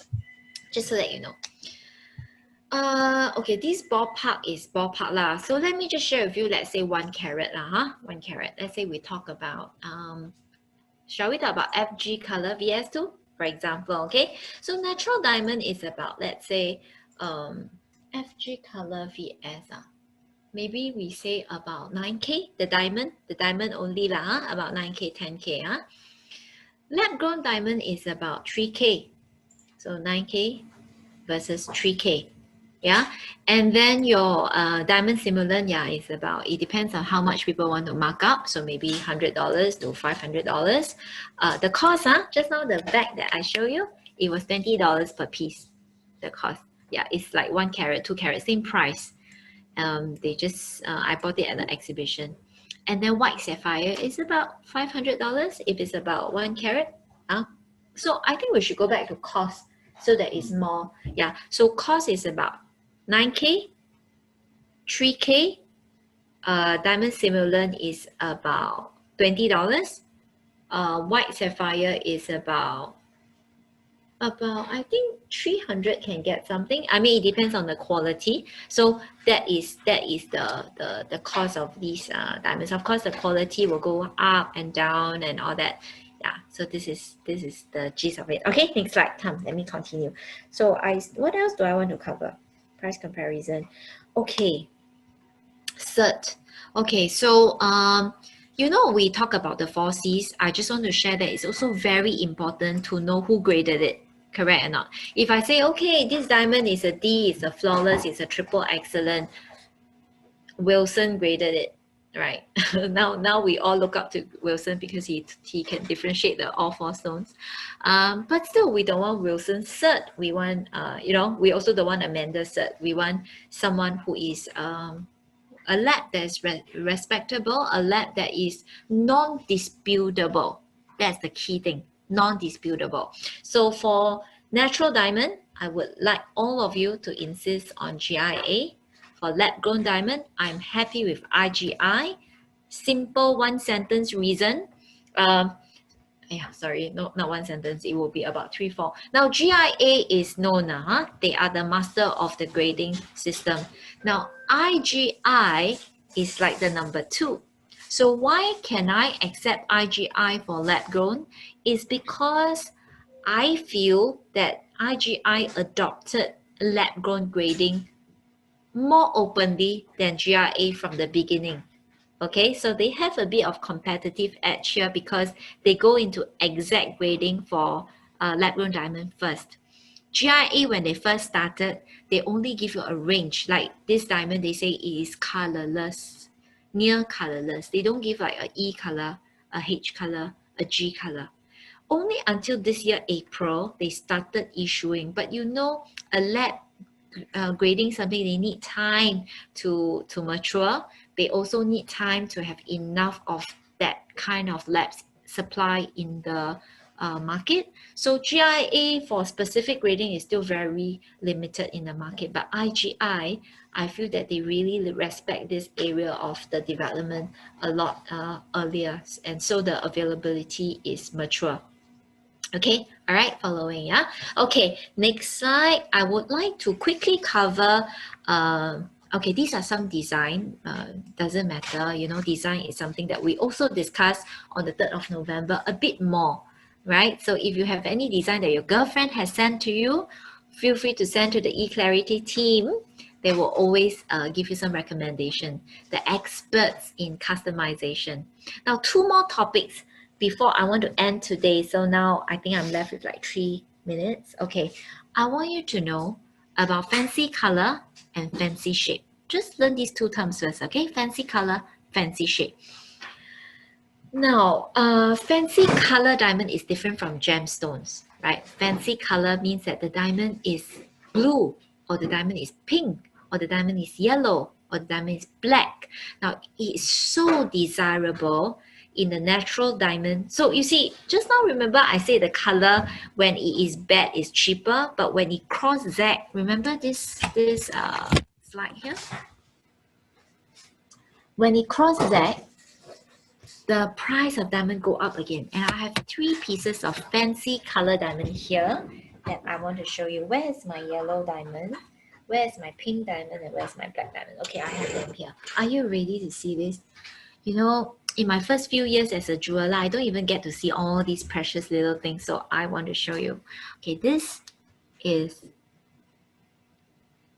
Just so that you know. Okay, this ballpark is ballpark lah. So let me just share with you, let's say 1 carat lah, huh? 1 carat. Let's say we talk about, shall we talk about FG color VS2, for example, okay? So natural diamond is about, let's say, FG color VS, maybe we say about 9K, the diamond only lah, huh? About 9K, 10K, huh? Lab grown diamond is about 3K. So 9K versus 3K. Yeah, and then your diamond simulant, yeah, is about, it depends on how much people want to mark up. So maybe $100 to $500. The cost, just now the bag that I show you, it was $20 per piece. The cost, yeah, it's like 1 carat, 2 carat, same price. They just I bought it at the exhibition. And then white sapphire is about $500 if it's about 1 carat. So I think we should go back to cost so that it's more. Yeah, so cost is about 9K, 3K. Diamond simulant is about $20. White sapphire is about I think 300 can get something. I mean, it depends on the quality. So that is the cost of these diamonds. Of course, the quality will go up and down and all that. Yeah, so this is the gist of it. Okay, next slide. Come, let me continue. So what else do I want to cover? Price comparison. Okay, cert. Okay, so we talk about the 4Cs. I just want to share that it's also very important to know who graded it. Correct or not? If I say, okay, this diamond is a D, it's a flawless, it's a triple excellent, Wilson graded it, right? now we all look up to Wilson because he can differentiate the all 4 stones. But still, we don't want Wilson cert. We want, we also don't want Amanda cert. We want someone who is a lab that is respectable, a lab that is non-disputable. That's the key thing, non-disputable. So for natural diamond, I would like all of you to insist on GIA. For lab-grown diamond, I'm happy with IGI. Simple 1-sentence reason. Sorry, no, not 1 sentence. It will be about 3, 4. Now, GIA is known. They are the master of the grading system. Now, IGI is like the number 2. So why can I accept IGI for lab grown? Is because I feel that IGI adopted lab grown grading more openly than GIA from the beginning. Okay, so they have a bit of competitive edge here because they go into exact grading for lab-grown diamond first. GIA, when they first started, they only give you a range. Like this diamond, they say it is colorless, near colorless. They don't give like a E color, a H color, a G color. Only until this year, April, they started issuing. But a lab grading something, they need time to mature. They also need time to have enough of that kind of labs supply in the market. So GIA for specific grading is still very limited in the market, but IGI, I feel that they really respect this area of the development a lot earlier, and so the availability is mature. Okay, all right, following, yeah. Okay, next slide. I would like to quickly cover, okay, these are some design, doesn't matter, design is something that we also discuss on the 3rd of November a bit more, right? So if you have any design that your girlfriend has sent to you, feel free to send to the eClarity team. They will always give you some recommendation, the experts in customization. Now, 2 more topics before I want to end today. So now I think I'm left with like 3 minutes. Okay, I want you to know about fancy color and fancy shape. Just learn these 2 terms first, okay? Fancy color, fancy shape. Now, fancy color diamond is different from gemstones, right? Fancy color means that the diamond is blue, or the diamond is pink, or the diamond is yellow, or the diamond is black. Now, it is so desirable in the natural diamond. So you see, just now remember I said the color when it is bad is cheaper, but when it cross zag, remember this slide here? When it cross zag, the price of diamond go up again. And I have 3 pieces of fancy color diamond here that I want to show you. Where is my yellow diamond? Where's my pink diamond and where's my black diamond? Okay, I have them here. Are you ready to see this? You know, in my first few years as a jeweler, I don't even get to see all these precious little things. So I want to show you. Okay, this is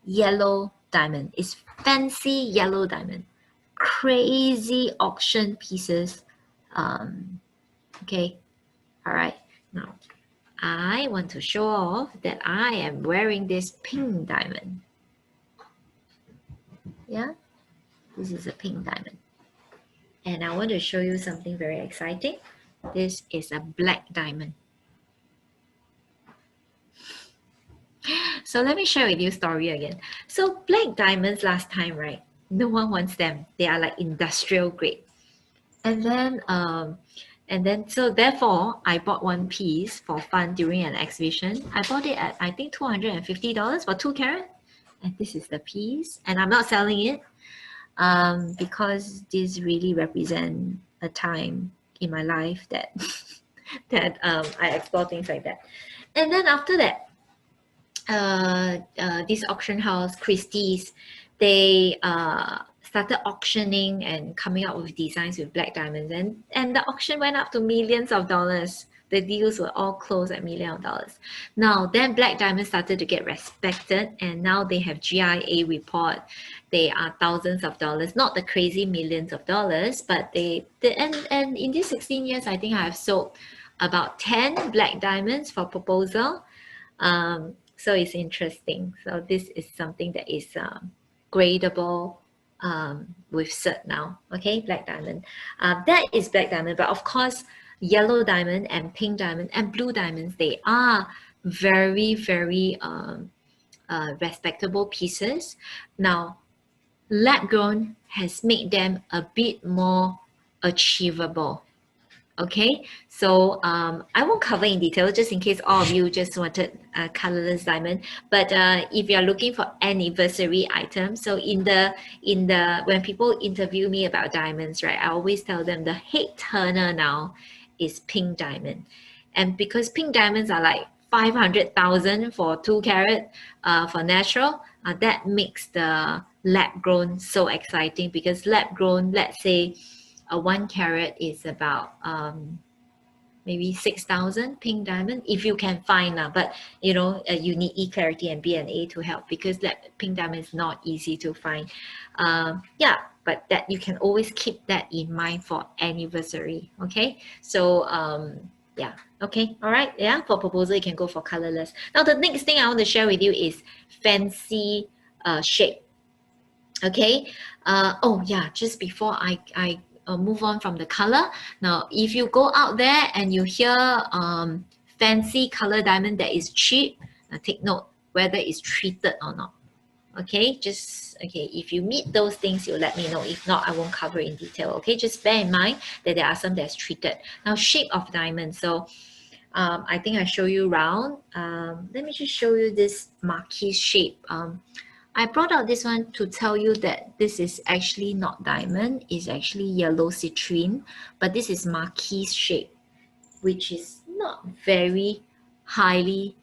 yellow diamond. It's fancy yellow diamond. Crazy auction pieces. Okay, all right. Now, I want to show off that I am wearing this pink diamond. Yeah, this is a pink diamond. And I want to show you something very exciting. This is a black diamond. So let me share with you a story again. So black diamonds last time, right? No one wants them. They are like industrial grade. And then so therefore I bought one piece for fun during an exhibition. I bought it at I think $250 for 2 carat. And this is the piece. And I'm not selling it because this really represents a time in my life that I explore things like that. And then after that, this auction house, Christie's, they started auctioning and coming up with designs with black diamonds, and the auction went up to millions of dollars. The deals were all closed at millions of dollars. Now, then black diamonds started to get respected, and now they have GIA report. They are thousands of dollars, not the crazy millions of dollars, but and in these 16 years, I think I have sold about 10 black diamonds for proposal. So it's interesting. So this is something that is gradable with cert now. Okay, black diamond. That is black diamond, but of course, yellow diamond and pink diamond and blue diamonds, they are very, very respectable pieces. Now, lab-grown has made them a bit more achievable. Okay, so I won't cover in detail just in case all of you just wanted a colorless diamond. But if you're looking for anniversary items, so in the when people interview me about diamonds, right, I always tell them the head turner now is pink diamond, and because pink diamonds are like 500,000 for 2 carat for natural, that makes the lab grown so exciting because lab grown, let's say, a 1 carat is about maybe 6,000 pink diamond if you can find but you know you need eClarity and BNA to help because that pink diamond is not easy to find. Yeah, but that you can always keep that in mind for anniversary. Okay, so yeah, okay, all right, yeah, for proposal you can go for colorless. Now the next thing I want to share with you is fancy shape. Okay, oh yeah, just before I move on from the color. Now, if you go out there and you hear fancy color diamond that is cheap, take note whether it's treated or not. Okay, just okay. If you meet those things, you let me know. If not, I won't cover in detail. Okay, just bear in mind that there are some that's treated. Now, shape of diamond. So, I think I show you round. Let me just show you this marquise shape. I brought out this one to tell you that this is actually not diamond, it's actually yellow citrine, but this is marquise shape, which is not very highly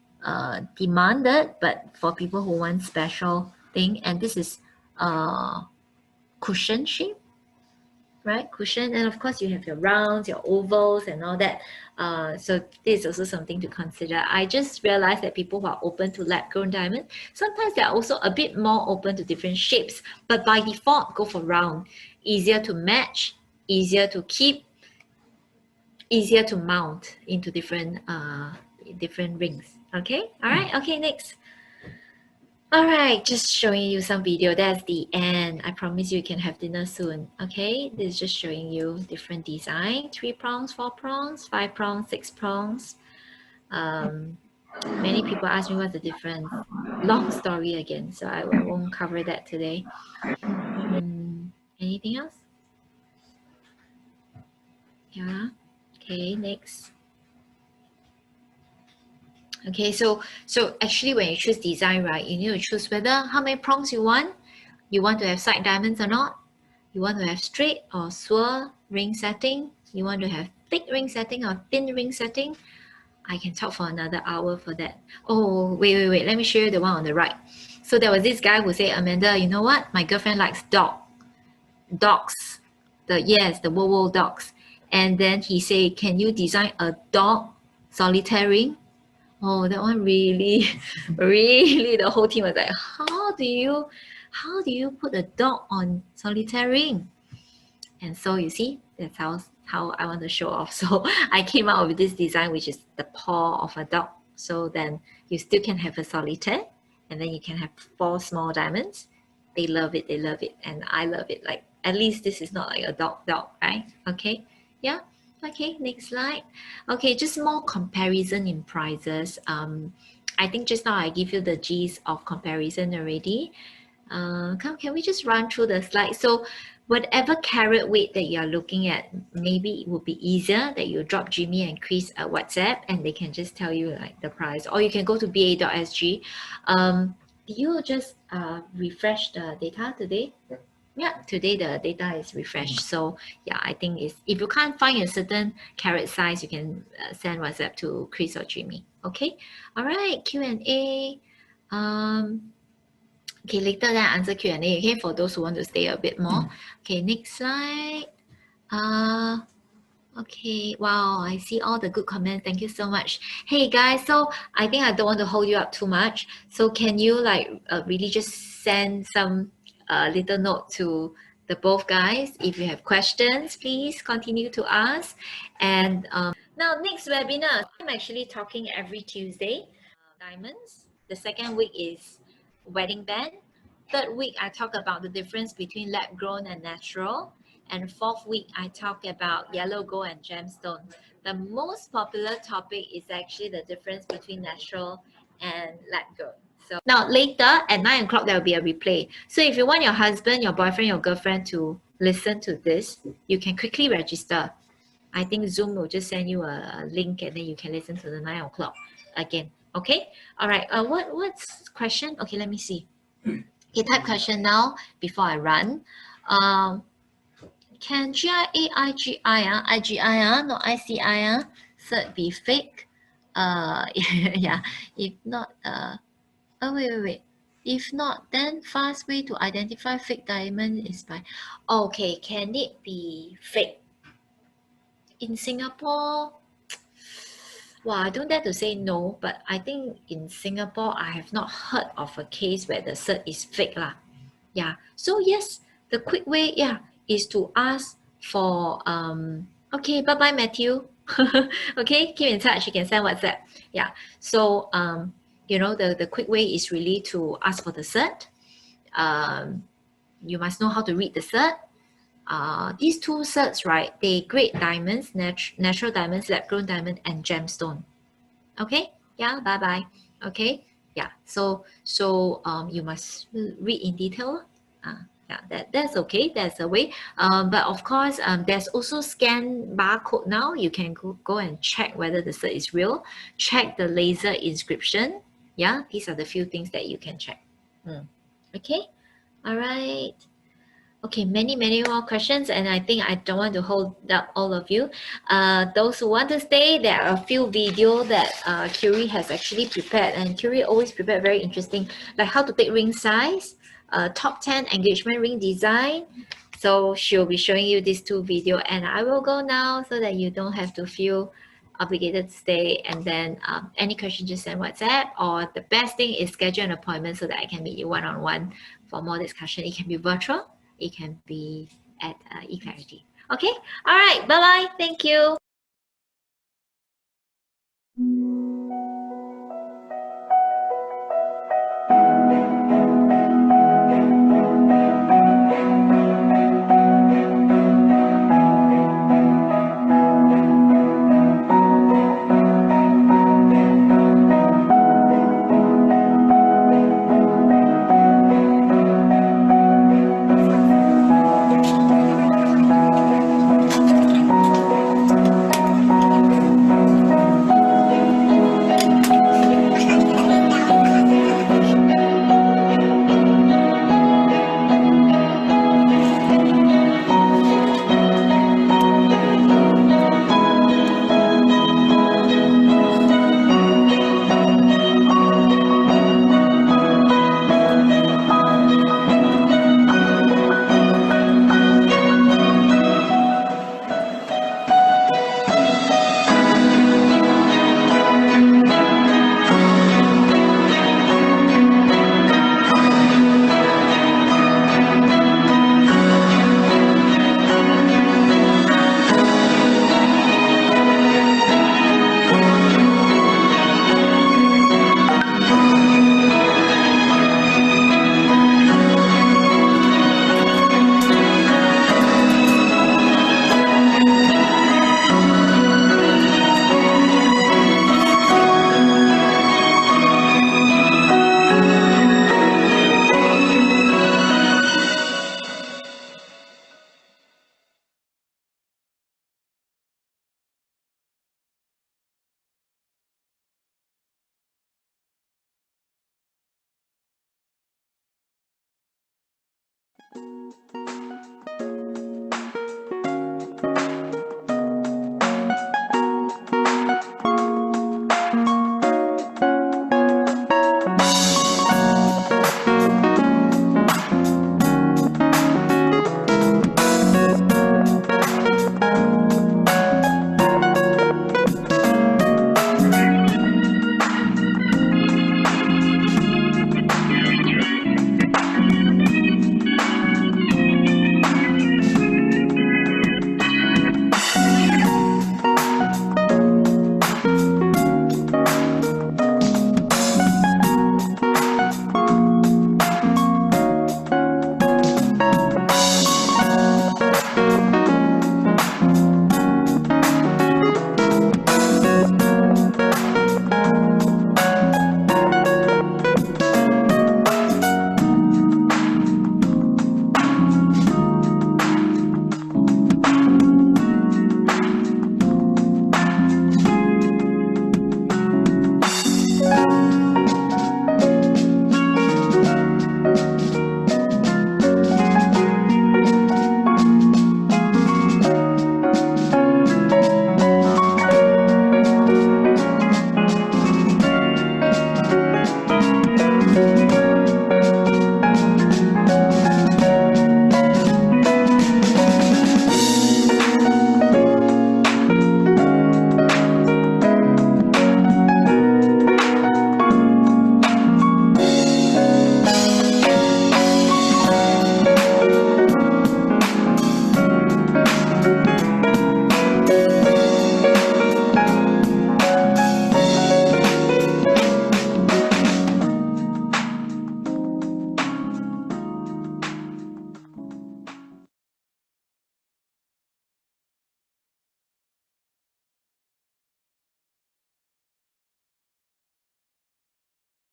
demanded, but for people who want special thing, and this is cushion shape, right? Cushion, and of course you have your rounds, your ovals and all that. So this is also something to consider. I just realized that people who are open to lab-grown diamond, sometimes they're also a bit more open to different shapes, but by default, go for round. Easier to match, easier to keep, easier to mount into different rings. Okay, all right, okay, next. All right, just showing you some video. That's the end. I promise you can have dinner soon. Okay, this is just showing you different design. 3 prongs, 4 prongs, 5 prongs, 6 prongs. Many people ask me what's the difference. Long story again, so I won't cover that today. Anything else? Yeah. Okay, next. Okay, so actually when you choose design, right, you need to choose whether how many prongs you want. You want to have side diamonds or not. You want to have straight or swirl ring setting. You want to have thick ring setting or thin ring setting. I can talk for another hour for that. Oh, wait. Let me show you the one on the right. So there was this guy who said, Amanda, you know what? My girlfriend likes dogs. The Wo dogs. And then he said, can you design a dog solitaire ring? Oh, that one really, really, the whole team was like, how do you put a dog on solitaire ring? And so you see, that's how I want to show off. So I came out with this design, which is the paw of a dog. So then you still can have a solitaire, and then you can have 4 small diamonds. They love it, and I love it. Like, at least this is not like a dog, right? Okay, yeah. Okay, next slide. Okay, just more comparison in prices. I think just now I give you the G's of comparison already. Can we just run through the slide? So whatever carat weight that you're looking at, maybe it would be easier that you drop Jimmy and Chris a WhatsApp and they can just tell you like the price, or you can go to ba.sg. You just refresh the data today. Yeah, today the data is refreshed. So yeah, I think if you can't find a certain carat size, you can send WhatsApp to Chris or Jimmy. Okay, all right, Q&A. Okay, later then I answer Q&A, okay, for those who want to stay a bit more. Okay, next slide. Okay, wow, I see all the good comments. Thank you so much. Hey guys, so I think I don't want to hold you up too much. So can you like really just send some little note to the both guys? If you have questions, please continue to ask. And now next webinar, I'm actually talking every Tuesday. Diamonds. The second week is wedding band. Third week, I talk about the difference between lab grown and natural. And fourth week, I talk about yellow gold and gemstone. The most popular topic is actually the difference between natural and lab grown. So now later at 9 o'clock, there will be a replay. So if you want your husband, your boyfriend, your girlfriend to listen to this, you can quickly register. I think Zoom will just send you a link and then you can listen to the 9 o'clock again. Okay. All right. What's question? Okay, let me see. Okay, type question now before I run. Can IGI, not ICI, cert be fake? Yeah, if not, oh, wait. If not, then fast way to identify fake diamond is by, okay, can it be fake? In Singapore, well, I don't dare to say no, but I think in Singapore, I have not heard of a case where the cert is fake lah. Yeah, so yes, the quick way, yeah, is to ask for, okay, bye-bye, Matthew. Okay, keep in touch, you can send WhatsApp. Yeah, so, you know, the quick way is really to ask for the cert. You must know how to read the cert. These 2 certs, right, they grade diamonds, natural diamonds, lab-grown diamond, and gemstone. Okay, yeah, bye-bye. Okay, yeah, so you must read in detail. Yeah, that's okay, that's a way. But of course, there's also scan barcode now. You can go and check whether the cert is real. Check the laser inscription. Yeah, these are the few things that you can check. Okay, all right. Okay, many more questions, and I think I don't want to hold up all of you. Those who want to stay, there are a few videos that Curie has actually prepared, and Curie always prepared very interesting, like how to take ring size, top 10 engagement ring design. So she'll be showing you these 2 videos, and I will go now so that you don't have to feel obligated to stay. And then any question, just send WhatsApp, or the best thing is schedule an appointment so that I can meet you one-on-one for more discussion. It can be virtual. It can be at eClarity. Okay, all right, bye-bye, thank you.